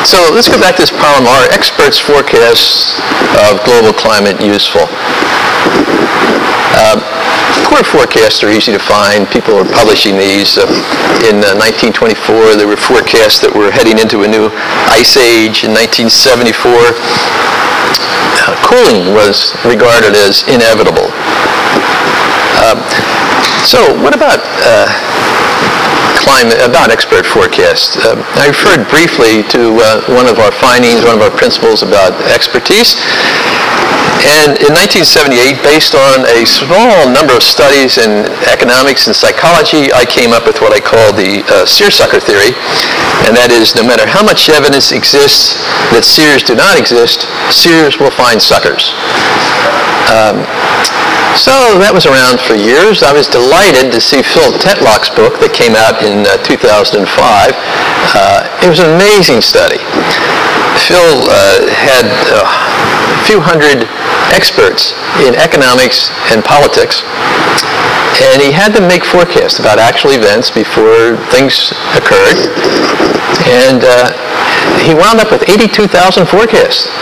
So let's go back to this problem. Are experts' forecasts of global climate useful? Poor forecasts are easy to find. People are publishing these. In 1924, there were forecasts that we're heading into a new ice age. In 1974, cooling was regarded as inevitable. So what about expert forecasts? I referred briefly to one of our findings, one of our principles about expertise. And in 1978, based on a small number of studies in economics and psychology, I came up with what I call the seersucker theory. And that is, no matter how much evidence exists that seers do not exist, seers will find suckers. So that was around for years. I was delighted to see Phil Tetlock's book that came out in 2005. It was an amazing study. Phil had a few hundred experts in economics and politics, and he had them make forecasts about actual events before things occurred. And he wound up with 82,000 forecasts.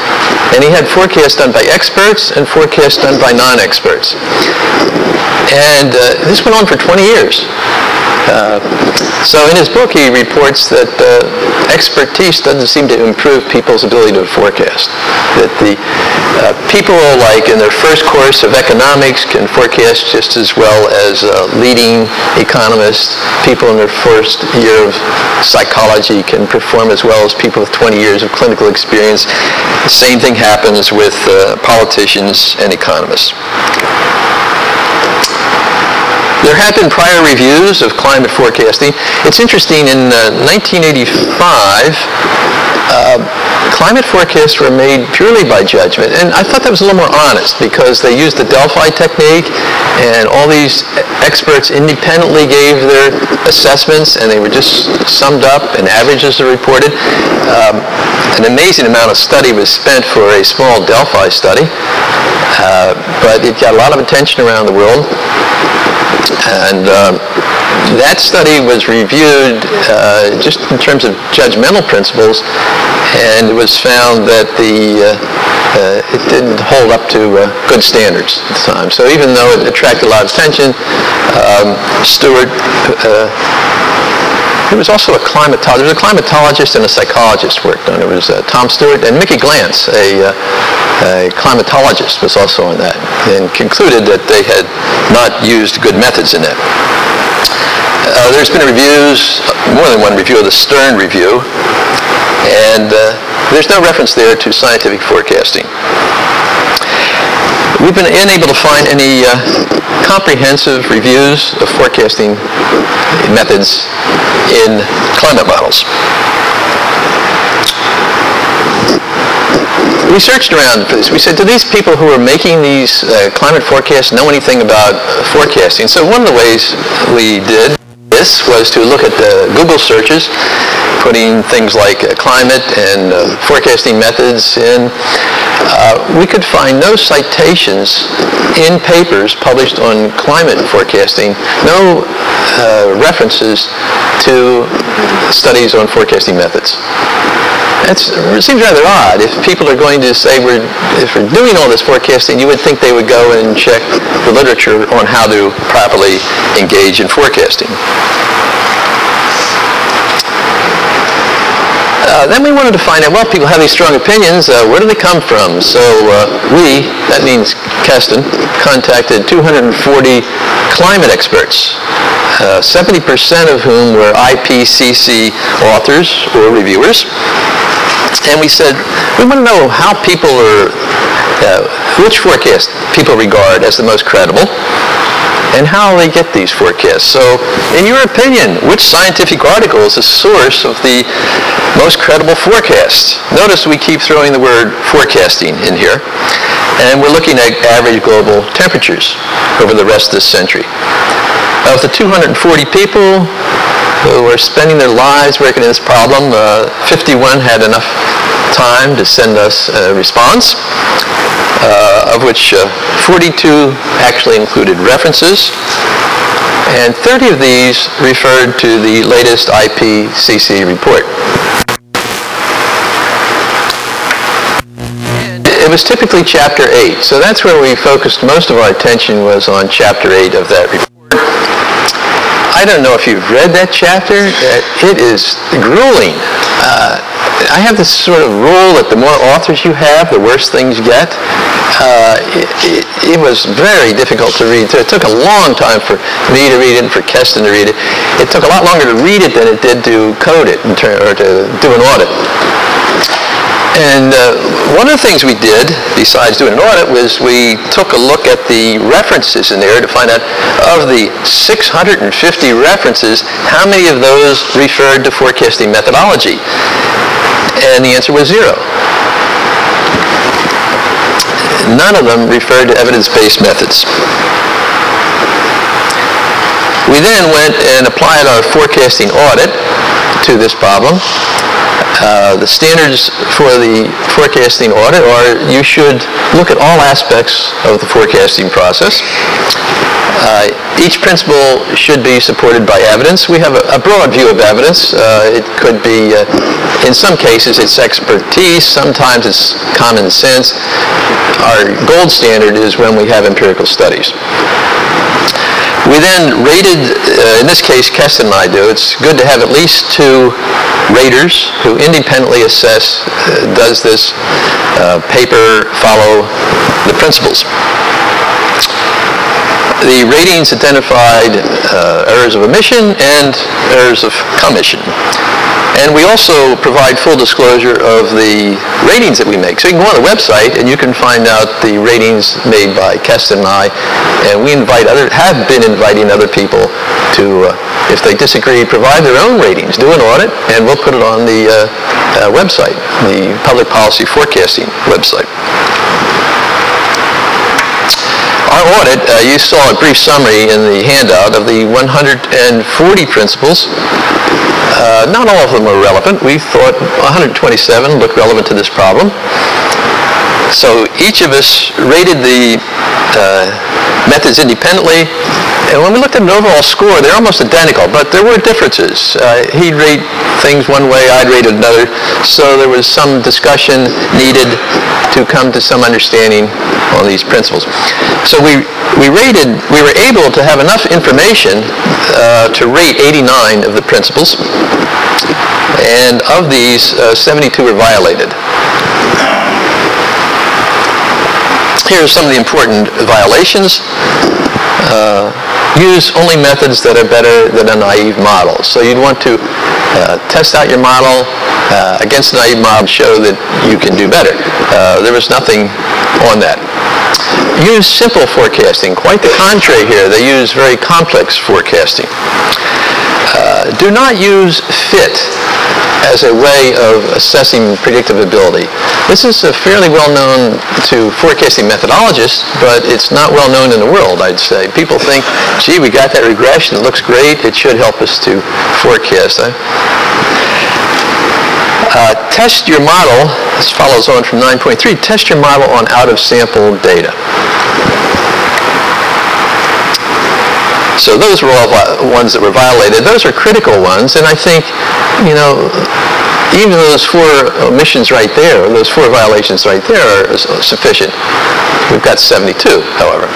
And he had forecasts done by experts and forecasts done by non-experts. And this went on for 20 years. So in his book, he reports that expertise doesn't seem to improve people's ability to forecast. That the people, like in their first course of economics, can forecast just as well as leading economists. People in their first year of psychology can perform as well as people with 20 years of clinical experience. The same thing happens with politicians and economists. There have been prior reviews of climate forecasting. It's interesting, in 1985, climate forecasts were made purely by judgment. And I thought that was a little more honest, because they used the Delphi technique, and all these experts independently gave their assessments, and they were just summed up, and averages are reported. An amazing amount of study was spent for a small Delphi study, but it got a lot of attention around the world. And that study was reviewed just in terms of judgmental principles, and it was found that it didn't hold up to good standards at the time. So even though it attracted a lot of attention, Stewart, there was also a climatologist. There was a climatologist and a psychologist worked on it. It was Tom Stewart, and Mickey Glantz, a climatologist, was also on that, and concluded that they had not used good methods in that. There's been more than one review of the Stern Review, and there's no reference there to scientific forecasting. We've been unable to find any comprehensive reviews of forecasting methods in climate models. We searched around for this. We said, do these people who are making these climate forecasts know anything about forecasting? So one of the ways we did this was to look at the Google searches, putting things like climate and forecasting methods in. We could find no citations in papers published on climate forecasting, no references to studies on forecasting methods. It seems rather odd. If people are going to say if we're doing all this forecasting, you would think they would go and check the literature on how to properly engage in forecasting. Then we wanted to find out, well, people have these strong opinions. Where do they come from? So that means Keston, contacted 240 climate experts, 70% of whom were IPCC authors or reviewers. And we said, we want to know how people which forecast people regard as the most credible, and how they get these forecasts. So, in your opinion, which scientific article is the source of the most credible forecasts? Notice we keep throwing the word forecasting in here, and we're looking at average global temperatures over the rest of this century. Of the 240 people who were spending their lives working on this problem, 51 had enough time to send us a response, of which 42 actually included references, and 30 of these referred to the latest IPCC report. it was typically Chapter 8. So that's where we focused most of our attention, was on Chapter 8 of that report. I don't know if you've read that chapter. It is grueling. I have this sort of rule that the more authors you have, the worse things get. It was very difficult to read. It took a long time for me to read it and for Keston to read it. It took a lot longer to read it than it did to code it or to do an audit. And one of the things we did, besides doing an audit, was we took a look at the references in there to find out, of the 650 references, how many of those referred to forecasting methodology. And the answer was 0. None of them referred to evidence-based methods. We then went and applied our forecasting audit to this problem. The standards for the forecasting audit are you should look at all aspects of the forecasting process. Each principle should be supported by evidence. We have a broad view of evidence. It could be, in some cases, it's expertise. Sometimes it's common sense. Our gold standard is when we have empirical studies. We then rated, in this case, Keston and I do. It's good to have at least 2 raters who independently assess, does this paper follow the principles. The ratings identified errors of omission and errors of commission. And we also provide full disclosure of the ratings that we make. So you can go on the website and you can find out the ratings made by Keston and I. And we have been inviting other people to, if they disagree, provide their own ratings, do an audit, and we'll put it on the website, the Public Policy Forecasting website. Our audit, you saw a brief summary in the handout of the 140 principles. Not all of them were relevant. We thought 127 looked relevant to this problem. So each of us rated the methods independently. And when we looked at an overall score, they're almost identical, but there were differences. He'd rate things one way, I'd rate it another. So there was some discussion needed to come to some understanding on these principles. So we were able to have enough information to rate 89 of the principles. And of these, 72 were violated. Here are some of the important violations. Use only methods that are better than a naive model. So you'd want to test out your model against a naive model, show that you can do better. There was nothing on that. Use simple forecasting. Quite the contrary here. They use very complex forecasting. Do not use fit as a way of assessing predictive ability. This is fairly well known to forecasting methodologists, but it's not well known in the world, I'd say. People think, gee, we got that regression, it looks great, it should help us to forecast. Test your model, this follows on from 9.3, test your model on out-of-sample data. So those were all ones that were violated. Those are critical ones, and I think, you know, even those 4 omissions right there, or those 4 violations right there are sufficient. We've got 72, however.